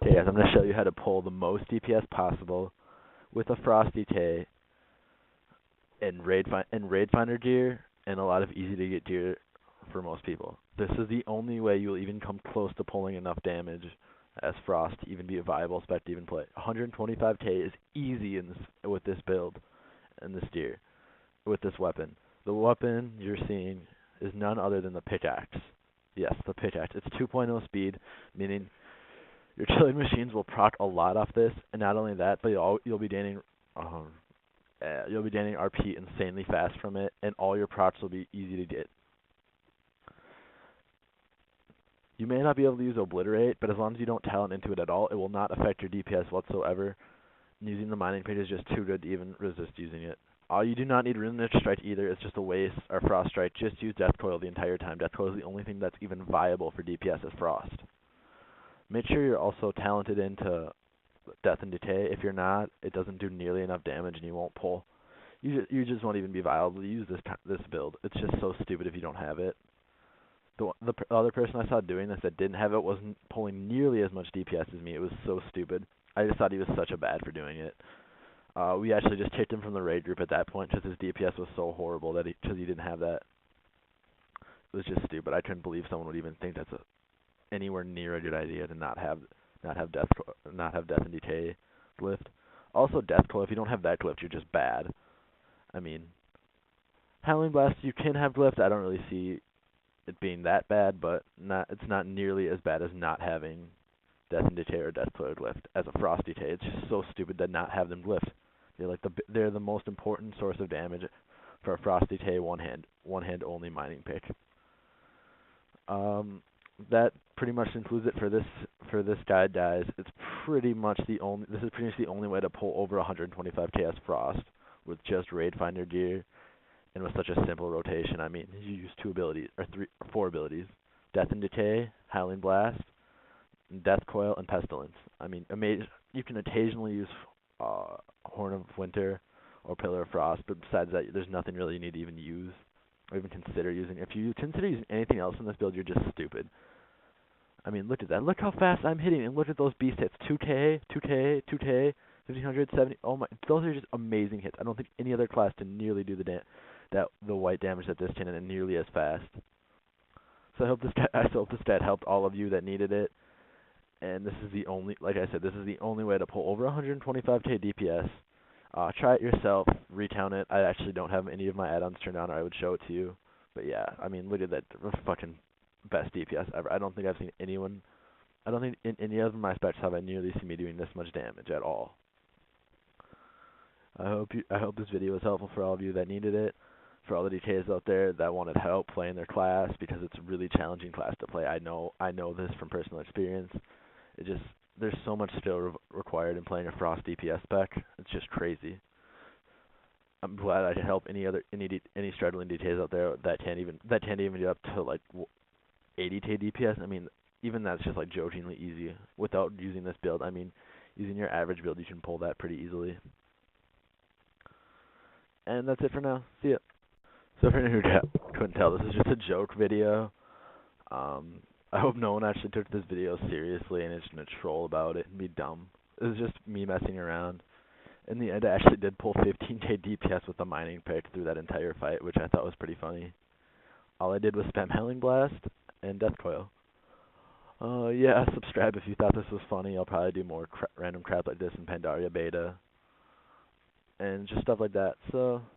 Okay, guys, I'm going to show you how to pull the most DPS possible with a Frosty Tay and Raid Finder gear and a lot of easy to get gear for most people. This is the only way you'll even come close to pulling enough damage as Frost to even be a viable spec to even play. 125k is easy with this build and this gear, with this weapon. The weapon you're seeing is none other than the pickaxe. Yes, the pickaxe. It's 2.0 speed, meaning your killing machines will proc a lot off this, and not only that, but you'll be gaining RP insanely fast from it, and all your procs will be easy to get. You may not be able to use Obliterate, but as long as you don't talent into it at all, it will not affect your DPS whatsoever. Using the mining page is just too good to even resist using it. You do not need Runic Strike either, it's just a waste, or Frost Strike. Just use Death Coil the entire time. Death Coil is the only thing that's even viable for DPS as Frost. Make sure you're also talented into Death and Decay. If you're not, it doesn't do nearly enough damage and you won't pull. You just won't even be viable to use this build. It's just so stupid if you don't have it. The other person I saw doing this that didn't have it wasn't pulling nearly as much DPS as me. It was so stupid. I just thought he was such a bad for doing it. We actually just kicked him from the raid group at that point because his DPS was so horrible that because he didn't have that. It was just stupid. I couldn't believe someone would even think that's anywhere near a good idea to not have death and decay glyphed. Also, death coil. If you don't have that glyphed, you're just bad. I mean, Howling Blast you can have glyphed. I don't really see it being that bad, but it's not nearly as bad as not having Death and Decay or Death Coil glyphed as a Frosty Tay. It's just so stupid to not have them glyphed. They're the most important source of damage for a Frosty Tay one hand only mining pick. That pretty much concludes it for this guide, guys. It's pretty much the only way to pull over 125k as Frost with just Raid Finder gear. And with such a simple rotation, I mean, you use four abilities: Death and Decay, Howling Blast, Death Coil, and Pestilence. I mean, you can occasionally use Horn of Winter or Pillar of Frost, but besides that, there's nothing really you need to even use or even consider using. If you consider using anything else in this build, you're just stupid. I mean, look at that. Look how fast I'm hitting, and look at those beast hits. 2K, 2K, 2K, 1570. Oh my, those are just amazing hits. I don't think any other class can nearly do the white damage that this can and nearly as fast. So I hope this stat helped all of you that needed it. And this is the only, like I said, this is the only way to pull over 125k DPS. Try it yourself, recount it. I actually don't have any of my add-ons turned on, or I would show it to you. But yeah, I mean, look at that, fucking best DPS ever. I don't think I've seen anyone. I don't think in any of my specs have I nearly seen me doing this much damage at all. I hope this video was helpful for all of you that needed it. For all the DKs out there that wanted help playing their class, because it's a really challenging class to play. I know this from personal experience. There's so much skill required in playing a Frost DPS spec. It's just crazy. I'm glad I can help any struggling DKs out there that can't even get up to like 80k DPS. I mean, even that's just like jokingly easy without using this build. I mean, using your average build, you can pull that pretty easily. And that's it for now. See ya. So for anyone who couldn't tell, this is just a joke video. I hope no one actually took this video seriously and is going to troll about it and be dumb. It was just me messing around. In the end, I actually did pull 15k DPS with the mining pick through that entire fight, which I thought was pretty funny. All I did was spam Howling Blast and Death Coil. Yeah, subscribe if you thought this was funny. I'll probably do more random crap like this in Pandaria Beta. And just stuff like that. So